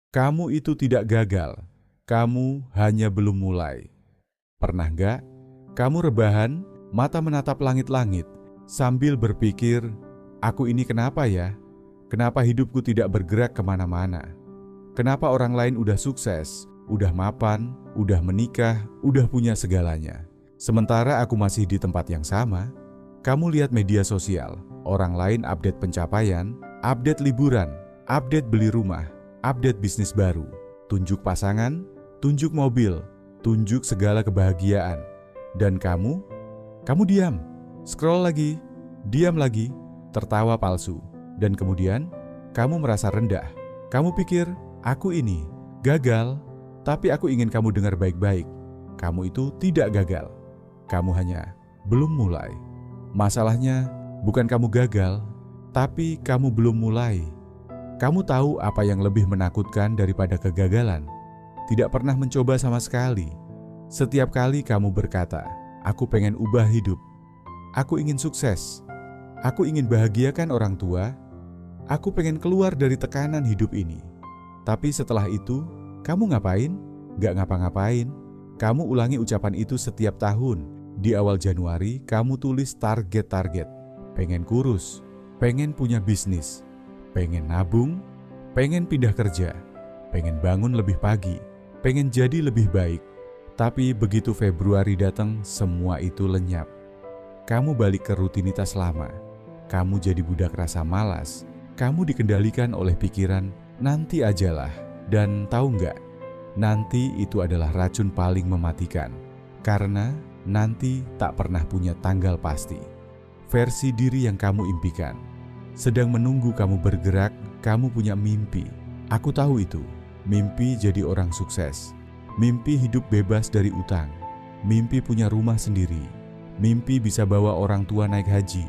Kamu itu tidak gagal, kamu hanya belum mulai. Pernah nggak kamu rebahan, mata menatap langit-langit, sambil berpikir, aku ini kenapa ya? Kenapa hidupku tidak bergerak kemana-mana? Kenapa orang lain udah sukses, udah mapan, udah menikah, udah punya segalanya? Sementara aku masih di tempat yang sama. Kamu lihat media sosial, orang lain update pencapaian, update liburan, update beli rumah, update bisnis baru, tunjuk pasangan, tunjuk mobil, tunjuk segala kebahagiaan. Dan kamu diam, scroll lagi, diam lagi, tertawa palsu. Dan kemudian, kamu merasa rendah. Kamu pikir, aku ini gagal, tapi aku ingin kamu dengar baik-baik. Kamu itu tidak gagal. Kamu hanya belum mulai. Masalahnya, bukan kamu gagal, tapi kamu belum mulai. Kamu tahu apa yang lebih menakutkan daripada kegagalan? Tidak pernah mencoba sama sekali. Setiap kali kamu berkata, aku pengen ubah hidup, aku ingin sukses, aku ingin bahagiakan orang tua, aku pengen keluar dari tekanan hidup ini. Tapi setelah itu, kamu ngapain? Gak ngapa-ngapain. Kamu ulangi ucapan itu setiap tahun. Di awal Januari, kamu tulis target-target. Pengen kurus, pengen punya bisnis, pengen nabung, pengen pindah kerja, pengen bangun lebih pagi, pengen jadi lebih baik. Tapi begitu Februari datang, semua itu lenyap. Kamu balik ke rutinitas lama. Kamu jadi budak rasa malas. Kamu dikendalikan oleh pikiran, nanti ajalah. Dan tahu nggak? Nanti itu adalah racun paling mematikan. Karena nanti tak pernah punya tanggal pasti. Versi diri yang kamu impikan sedang menunggu kamu bergerak. Kamu punya mimpi. Aku tahu itu. Mimpi jadi orang sukses. Mimpi hidup bebas dari utang. Mimpi punya rumah sendiri. Mimpi bisa bawa orang tua naik haji.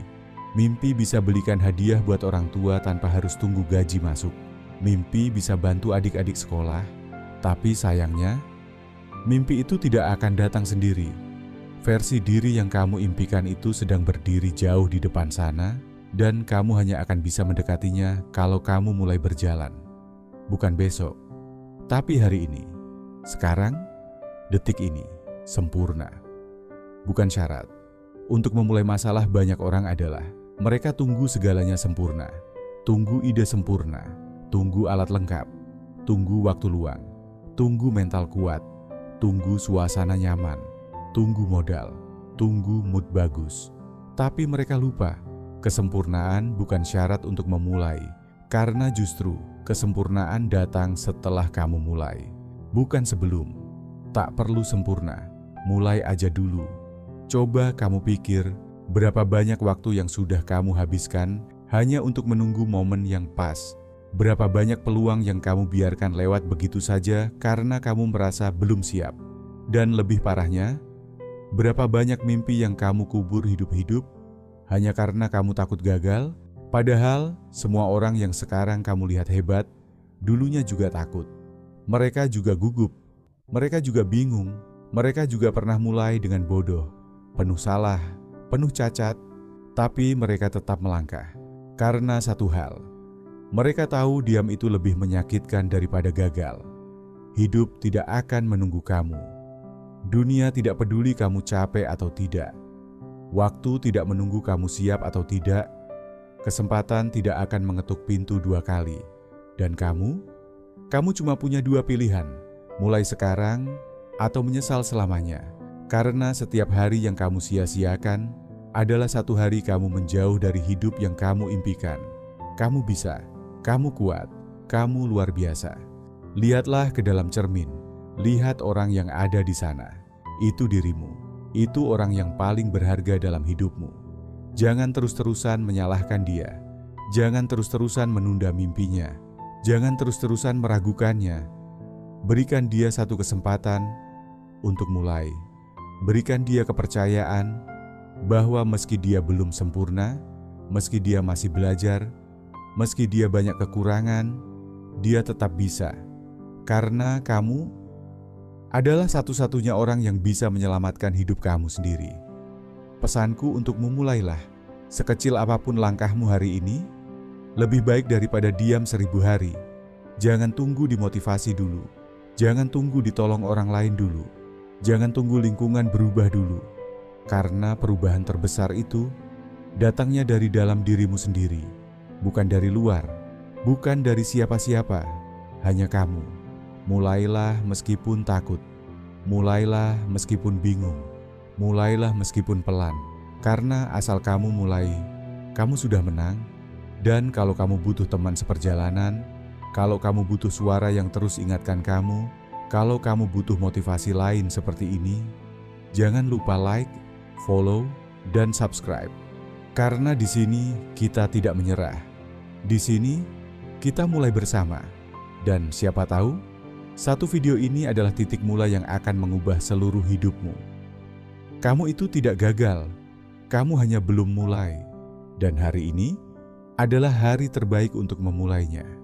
Mimpi bisa belikan hadiah buat orang tua tanpa harus tunggu gaji masuk. Mimpi bisa bantu adik-adik sekolah. Tapi sayangnya, mimpi itu tidak akan datang sendiri. Versi diri yang kamu impikan itu sedang berdiri jauh di depan sana, dan kamu hanya akan bisa mendekatinya kalau kamu mulai berjalan. Bukan besok, tapi hari ini. Sekarang, detik ini, sempurna. Bukan syarat. Untuk memulai masalah banyak orang adalah mereka tunggu segalanya sempurna. Tunggu ide sempurna. Tunggu alat lengkap. Tunggu waktu luang. Tunggu mental kuat. Tunggu suasana nyaman. Tunggu modal. Tunggu mood bagus. Tapi mereka lupa, kesempurnaan bukan syarat untuk memulai. Karena justru kesempurnaan datang setelah kamu mulai. Bukan sebelum. Tak perlu sempurna. Mulai aja dulu. Coba kamu pikir, berapa banyak waktu yang sudah kamu habiskan hanya untuk menunggu momen yang pas. Berapa banyak peluang yang kamu biarkan lewat begitu saja karena kamu merasa belum siap. Dan lebih parahnya, berapa banyak mimpi yang kamu kubur hidup-hidup hanya karena kamu takut gagal. Padahal semua orang yang sekarang kamu lihat hebat, dulunya juga takut. Mereka juga gugup, mereka juga bingung, mereka juga pernah mulai dengan bodoh, penuh salah, penuh cacat, tapi mereka tetap melangkah. Karena satu hal, mereka tahu diam itu lebih menyakitkan daripada gagal. Hidup tidak akan menunggu kamu. Dunia tidak peduli kamu capek atau tidak. Waktu tidak menunggu kamu siap atau tidak. Kesempatan tidak akan mengetuk pintu 2 kali. Dan kamu cuma punya 2 pilihan, mulai sekarang atau menyesal selamanya. Karena setiap hari yang kamu sia-siakan adalah satu hari kamu menjauh dari hidup yang kamu impikan. Kamu bisa, kamu kuat, kamu luar biasa. Lihatlah ke dalam cermin, lihat orang yang ada di sana. Itu dirimu, itu orang yang paling berharga dalam hidupmu. Jangan terus-terusan menyalahkan dia. Jangan terus-terusan menunda mimpinya. Jangan terus-terusan meragukannya. Berikan dia satu kesempatan untuk mulai. Berikan dia kepercayaan bahwa meski dia belum sempurna, meski dia masih belajar, meski dia banyak kekurangan, dia tetap bisa. Karena kamu adalah satu-satunya orang yang bisa menyelamatkan hidup kamu sendiri. Pesanku untuk memulailah. Sekecil apapun langkahmu hari ini, lebih baik daripada diam 1000 hari. Jangan tunggu dimotivasi dulu. Jangan tunggu ditolong orang lain dulu. Jangan tunggu lingkungan berubah dulu. Karena perubahan terbesar itu datangnya dari dalam dirimu sendiri, bukan dari luar, bukan dari siapa-siapa, hanya kamu. Mulailah meskipun takut. Mulailah meskipun bingung. Mulailah meskipun pelan. Karena asal kamu mulai, kamu sudah menang. Dan kalau kamu butuh teman seperjalanan, kalau kamu butuh suara yang terus ingatkan kamu, kalau kamu butuh motivasi lain seperti ini, jangan lupa like, follow, dan subscribe. Karena di sini kita tidak menyerah. Di sini kita mulai bersama. Dan siapa tahu, satu video ini adalah titik mulai yang akan mengubah seluruh hidupmu. Kamu itu tidak gagal, kamu hanya belum mulai. Dan hari ini adalah hari terbaik untuk memulainya.